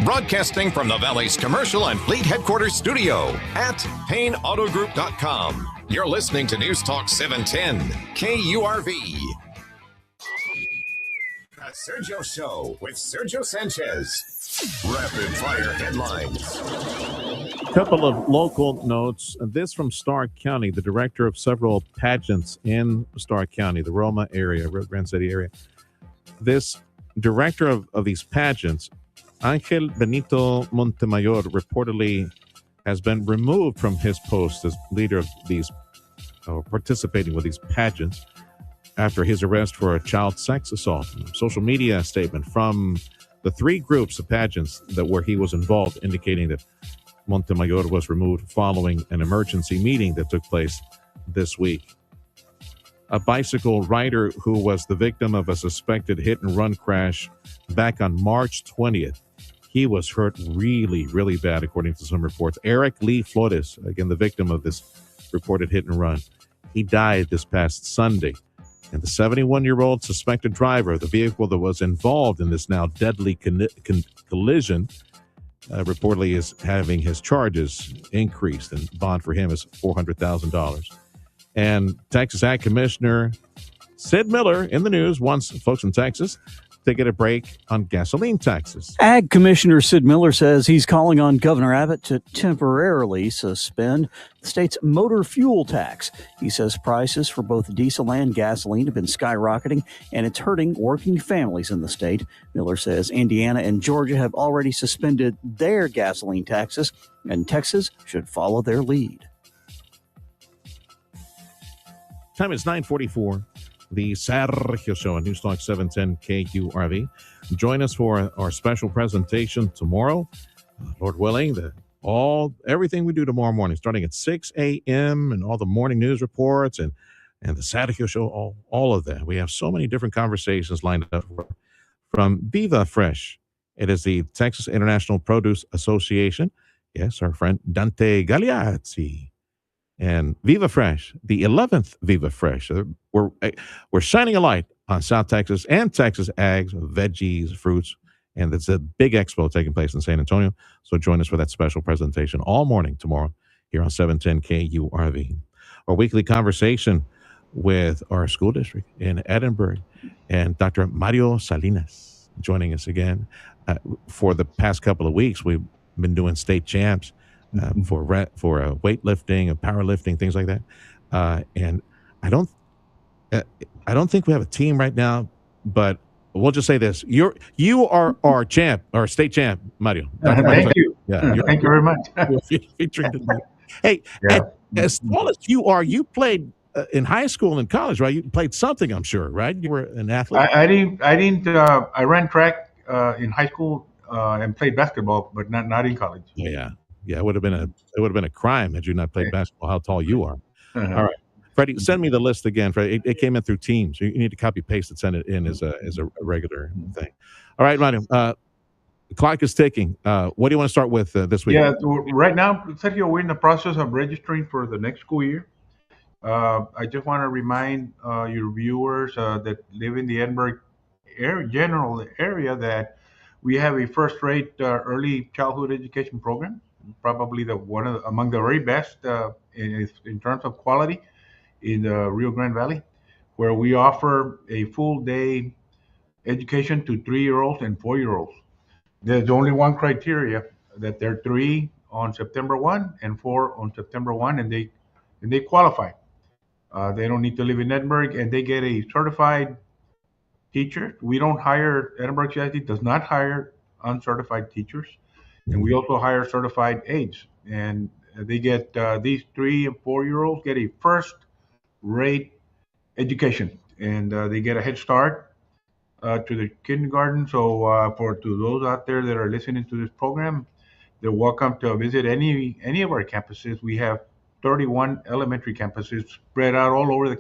Broadcasting from the Valley's commercial and fleet headquarters studio at PayneAutoGroup.com. You're listening to News Talk 710 KURV. The Sergio Show with Sergio Sanchez. Rapid fire headlines. A couple of local notes. This from Stark County, the director of several pageants in Stark County, the Roma area, Rio Grande City area. This director of these pageants, Angel Benito Montemayor, reportedly has been removed from his post as leader of these, participating with these pageants after his arrest for a child sex assault. A social media statement from the three groups of pageants where he was involved indicating that Montemayor was removed following an emergency meeting that took place this week. A bicycle rider who was the victim of a suspected hit-and-run crash back on March 20th. He was hurt really, really bad, according to some reports. Eric Lee Flores, again, the victim of this reported hit-and-run. He died this past Sunday. And the 71-year-old suspected driver of the vehicle that was involved in this now deadly collision reportedly is having his charges increased, and bond for him is $400,000. And Texas Ag Commissioner Sid Miller in the news wants folks in Texas to get a break on gasoline taxes. Ag Commissioner Sid Miller says he's calling on Governor Abbott to temporarily suspend the state's motor fuel tax. He says prices for both diesel and gasoline have been skyrocketing, and it's hurting working families in the state. Miller says Indiana and Georgia have already suspended their gasoline taxes, and Texas should follow their lead. Time is 9:44. The Sergio Show on News Talk 710 KURV. Join us for our special presentation tomorrow. Lord willing, everything we do tomorrow morning, starting at 6 a.m. and all the morning news reports and the Sergio Show, all of that. We have so many different conversations lined up from Viva Fresh. It is the Texas International Produce Association. Yes, our friend Dante Gagliazzi. And Viva Fresh, the 11th Viva Fresh. We're shining a light on South Texas and Texas ags, veggies, fruits, and it's a big expo taking place in San Antonio. So join us for that special presentation all morning tomorrow here on 710 KURV. Our weekly conversation with our school district in Edinburgh and Dr. Mario Salinas joining us again. For the past couple of weeks, we've been doing state champs. For weightlifting and powerlifting, things like that, and I don't think we have a team right now, but we'll just say this: you are our champ, our state champ, Mario. Thank you. Yeah, thank you very much. Hey, as tall as you are, you played in high school and college, right? You played something, I'm sure, right? You were an athlete. I didn't. I ran track in high school and played basketball, but not in college. Yeah, it would have been a crime had you not played basketball. How tall you are. All right, Freddie, send me the list again. Freddie, it came in through Teams. You need to copy paste and send it in as a regular thing. All right, Mario. The clock is ticking. What do you want to start with this week? Yeah, right now, Sergio, we're in the process of registering for the next school year. I just want to remind your viewers that live in the Edinburgh general area that we have a first-rate early childhood education program. Probably among the very best in terms of quality in the Rio Grande Valley, where we offer a full day education to 3-year-olds and 4-year-olds. There's only one criteria, that they're 3 on September 1 and 4 on September 1, and they qualify. They don't need to live in Edinburgh, and they get a certified teacher. We don't hire, Edinburgh ECISD does not hire uncertified teachers. And we also hire certified aides, and they get these 3 and 4-year-olds get a first-rate education, and they get a head start to the kindergarten. So to those out there that are listening to this program, they're welcome to visit any of our campuses. We have 31 elementary campuses spread out all over the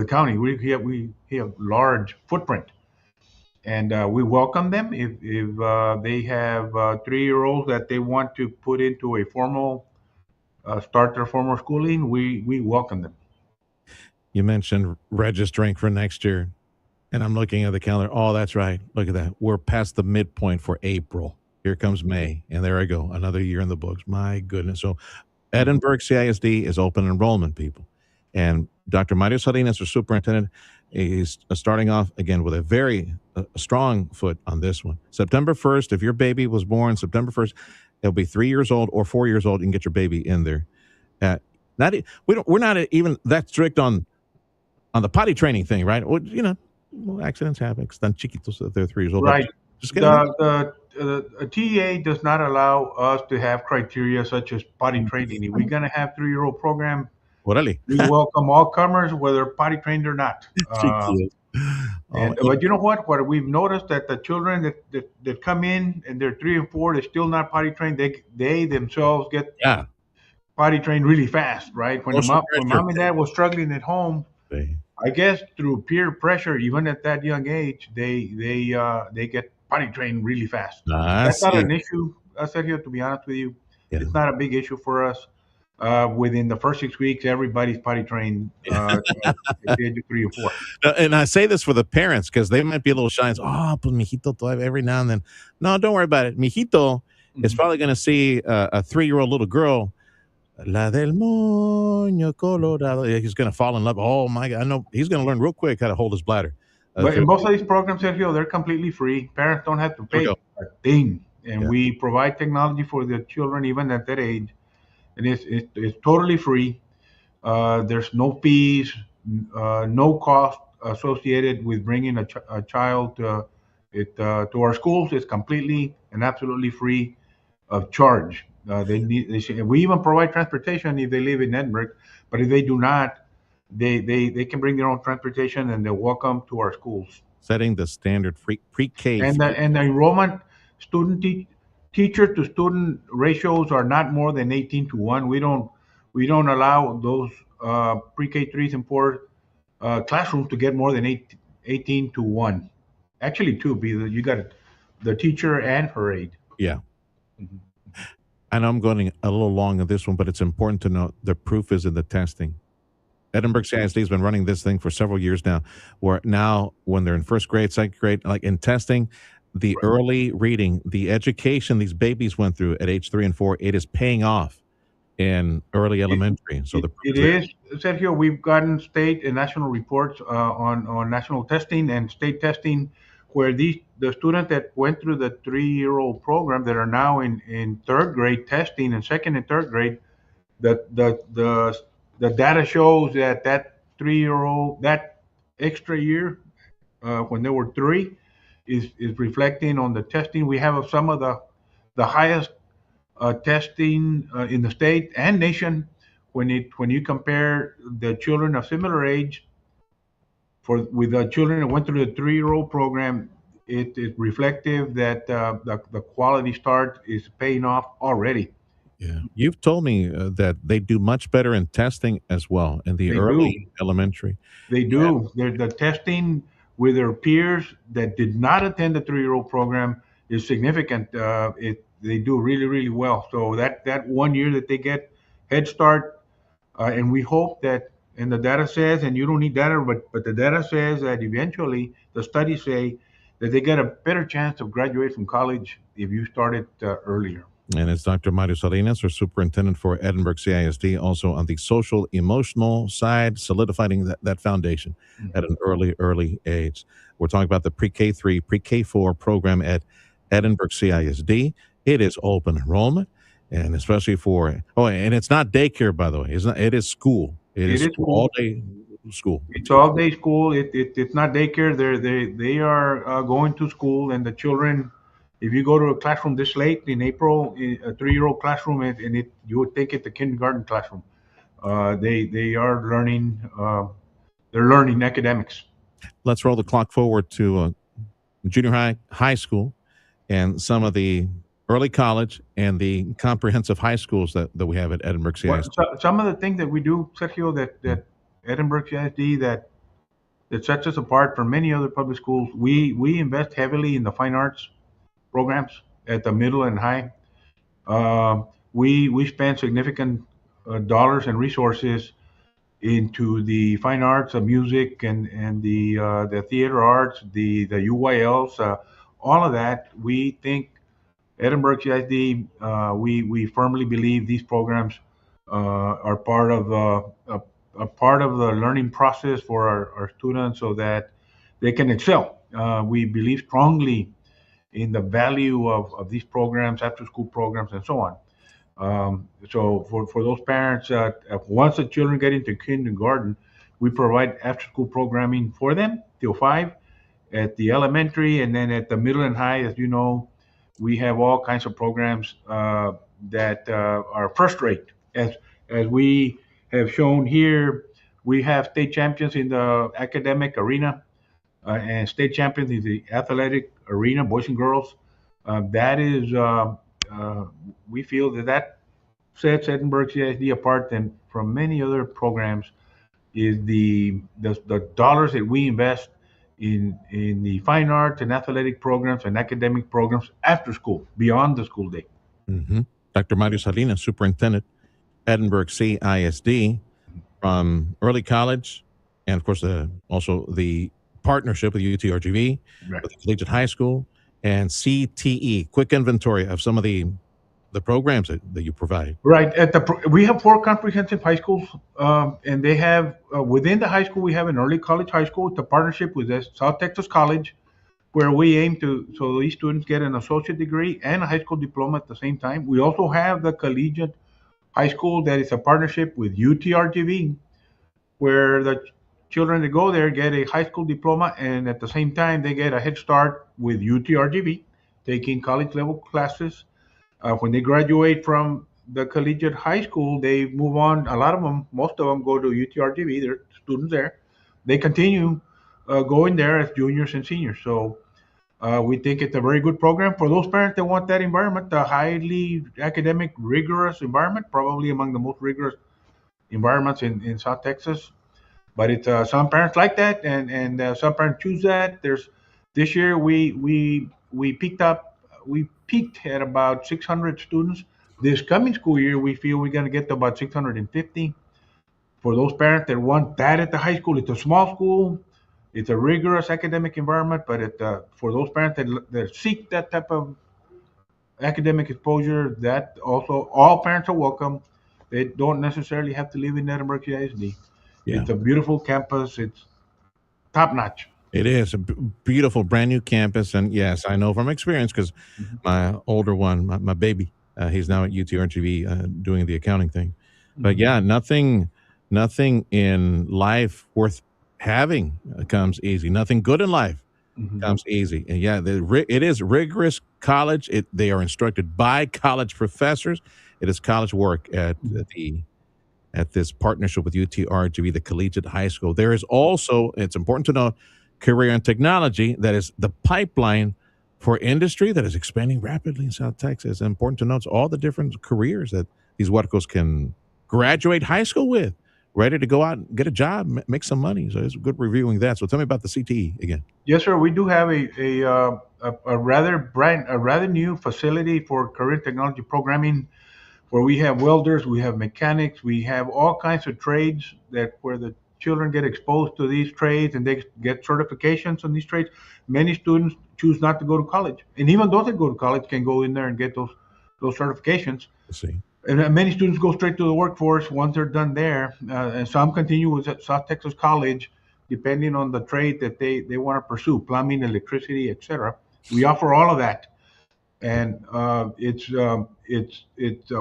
county. We have large footprint. And we welcome them if they have 3-year-olds that they want to put into a start their formal schooling. We welcome them. You mentioned registering for next year, And I'm looking at the calendar. Oh, that's right. Look at that. We're past the midpoint for April. Here comes May. And there I go. Another year in the books. My goodness. So Edinburgh CISD is open enrollment, people. And Dr. Mario Salinas, our superintendent, is starting off again with a very strong foot on this one. September 1st, if your baby was born September 1st, it'll be 3 years old or 4 years old. You can get your baby in there. We're not even that strict on the potty training thing, right? Well, accidents happen. Están chiquitos, they're 3 years old. Right. Just get them. The TEA does not allow us to have criteria such as potty training. If we're going to have 3-year-old program, Órale. we welcome all comers, whether potty trained or not. But you know what? What we've noticed that the children that come in and they're 3 and 4, they're still not potty trained. They themselves get potty trained really fast, right? When mom and dad was struggling at home, I guess through peer pressure, even at that young age, they get potty trained really fast. That's not an issue, Sergio, to be honest with you. Yeah. It's not a big issue for us. Within the first 6 weeks, everybody's potty trained at the age of 3 or 4. And I say this for the parents because they might be a little shy. It's, pues mijito, every now and then. No, don't worry about it. Mijito is probably going to see a 3-year-old little girl. La del moño colorado. He's going to fall in love. Oh my God! I know he's going to learn real quick how to hold his bladder. But in most of these programs, Sergio, they're completely free. Parents don't have to pay a thing, and we provide technology for the children even at that age, and it's totally free. There's no fees, no cost associated with bringing a child to our schools. It's completely and absolutely free of charge. We even provide transportation if they live in Edinburgh, but if they do not, they can bring their own transportation and they're welcome to our schools. Setting the standard pre-K. And the enrollment teacher to student ratios are not more than 18-1. We don't allow those pre-K 3s and 4 classrooms to get more than 18-1. Actually, 2, because you got the teacher and her aide. Yeah. Mm-hmm. I know I'm going a little long on this one, but it's important to note the proof is in the testing. Edinburgh CISD has been running this thing for several years now, where now when they're in first grade, second grade, like in testing, the early reading, the education these babies went through at age 3 and 4, it is paying off in early elementary. So it is, Sergio, we've gotten state and national reports on national testing and state testing where the students that went through the 3-year-old program that are now in third grade testing in second and third grade, the data shows that 3-year-old, that extra year when they were 3 is reflecting on the testing. We have some of the highest testing in the state and nation when you compare the children of similar age with the children that went through the 3-year-old program. It is reflective that the quality start is paying off already. Yeah, you've told me that they do much better in testing as well in the early elementary. They do. The testing with their peers that did not attend the 3-year-old program is significant. They do really, really well. So that 1 year that they get head start, and we hope that, and the data says, and you don't need data, but the data says that eventually the studies say that they get a better chance of graduate from college if you start it earlier. And it's Dr. Mario Salinas, our superintendent for Edinburgh CISD, also on the social emotional side, solidifying that foundation at an early age. We're talking about the pre-K 3, pre-K 4 program at Edinburgh CISD. It is open enrollment, and especially and it's not daycare, by the way. It is school. It is all day school. It's all day school. It's not daycare. They are going to school, and the children. If you go to a classroom this late in April, a 3-year-old classroom, you would think it's a kindergarten classroom. They are learning. They're learning academics. Let's roll the clock forward to junior high school, and some of the early college and the comprehensive high schools that we have at Edinburgh CISD. Well, some of the things that we do, Sergio, that Edinburgh CISD that sets us apart from many other public schools. We invest heavily in the fine arts programs at the middle and high. We spend significant dollars and resources into the fine arts, the music, and the theater arts, the UYLs, all of that. We think Edinburgh CISD, we firmly believe these programs are part of a part of the learning process for our students so that they can excel. We believe strongly in the value of these programs, after school programs, and so on. So for those parents, once the children get into kindergarten, we provide after school programming for them till 5 at the elementary, and then at the middle and high, as you know, we have all kinds of programs that are first rate. As we have shown here, we have state champions in the academic arena and state champions in the athletic arena, boys and girls. That is, we feel that sets Edinburgh CISD apart than from many other programs is the dollars that we invest in the fine arts and athletic programs and academic programs after school, beyond the school day. Mm-hmm. Dr. Mario Salinas, Superintendent, Edinburgh CISD, from early college, and of course, also the partnership with UTRGV, Right. with the collegiate high school, and CTE. Quick inventory of some of the programs that you provide. Right. We have 4 comprehensive high schools, and they have within the high school we have an early college high school. It's a partnership with the South Texas College, where we aim to so these students get an associate degree and a high school diploma at the same time. We also have the collegiate high school that is a partnership with UTRGV, where the children that go there get a high school diploma, and at the same time they get a head start with UTRGV, taking college level classes. When they graduate from the collegiate high school, they move on. A lot of them, most of them, go to UTRGV. They're students there. They continue going there as juniors and seniors. So we think it's a very good program for those parents that want that environment, a highly academic, rigorous environment, probably among the most rigorous environments in South Texas. But it's some parents like that, and some parents choose that. This year we peaked at about 600 students. This coming school year, we feel we're going to get to about 650. For those parents that want that at the high school, it's a small school, it's a rigorous academic environment, but for those parents that seek that type of academic exposure, that also all parents are welcome. They don't necessarily have to live in Edinburgh CISD. Yeah. It's a beautiful campus. It's top notch. It is a beautiful, brand new campus, and yes, I know from experience because my older one, my baby, he's now at UTRGV doing the accounting thing. But yeah, nothing in life worth having comes easy. Nothing good in life comes easy. And yeah, it is rigorous college. They are instructed by college professors. It is college work at this partnership with UTRGV, the collegiate high school. There is also, it's important to know, career and technology, that is the pipeline for industry that is expanding rapidly in South Texas. It's important to note all the different careers that these huercos can graduate high school with, ready to go out and get a job, make some money. So it's good reviewing that. So tell me about the CTE again. Yes, sir. We do have a rather new facility for career technology programming, where we have welders, we have mechanics, we have all kinds of trades where the children get exposed to these trades and they get certifications on these trades. Many students choose not to go to college, and even those that go to college can go in there and get those certifications. I see. And many students go straight to the workforce once they're done there, and some continue with South Texas College, depending on the trade that they want to pursue, plumbing, electricity, etc. We offer all of that, and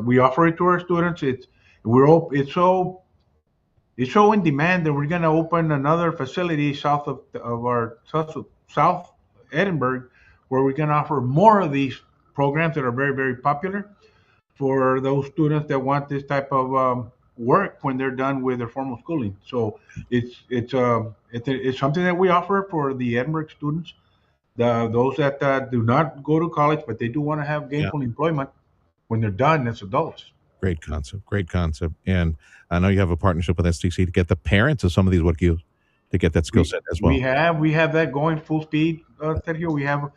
we offer it to our students. It's so in demand that we're going to open another facility south of our South Edinburgh, where we're going to offer more of these programs that are very, very popular for those students that want this type of work when they're done with their formal schooling. So it's something that we offer for the Edinburgh students, those that do not go to college, but they do want to have gainful employment when they're done as adults. Great concept. And I know you have a partnership with STC to get the parents of some of these huercos to get that skill set as well. We have that going full speed, Sergio. We have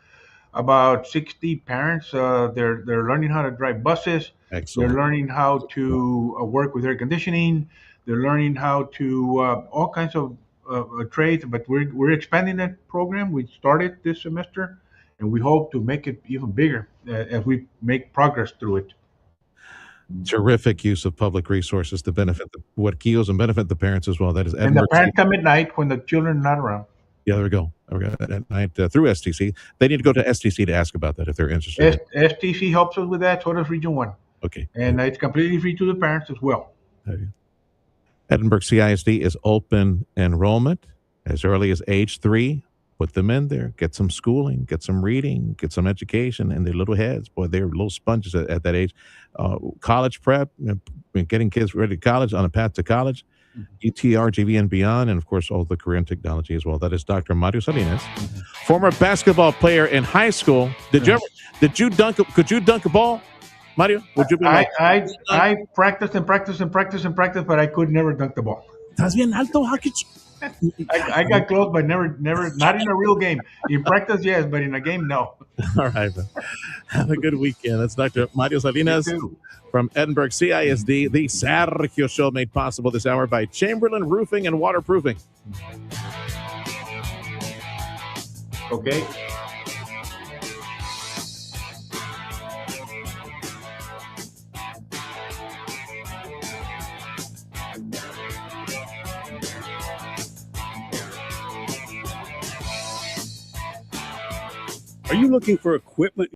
about 60 parents. They're learning how to drive buses. Excellent. They're learning how to work with air conditioning. They're learning how to all kinds of trades. But we're expanding that program. We started this semester, and we hope to make it even bigger as we make progress through it. Terrific use of public resources to benefit what heals and benefit the parents as well. That is And the Edinburgh. parents come at night when the children are not around. Yeah, there we go. At night through STC. They need to go to STC to ask about that if they're interested. STC helps us with that. So does Region 1. Okay. And it's completely free to the parents as well. Edinburgh CISD is open enrollment as early as age 3. Put them in there, get some schooling, get some reading, get some education in their little heads. Boy, they're little sponges at that age. College prep, getting kids ready to college, on a path to college, UTR, GV, and beyond, and of course, all the career and technology as well. That is Dr. Mario Salinas, former basketball player in high school. Could you dunk a ball? Mario, would you be like? I practiced and practiced and practiced and practiced, but I could never dunk the ball. Estás bien alto, how could you? I got close, but never, not in a real game. In practice, yes, but in a game, no. All right, man. Have a good weekend. That's Dr. Mario Salinas from Edinburgh CISD. The Sergio Show made possible this hour by Chamberlain Roofing and Waterproofing. Okay. Are you looking for equipment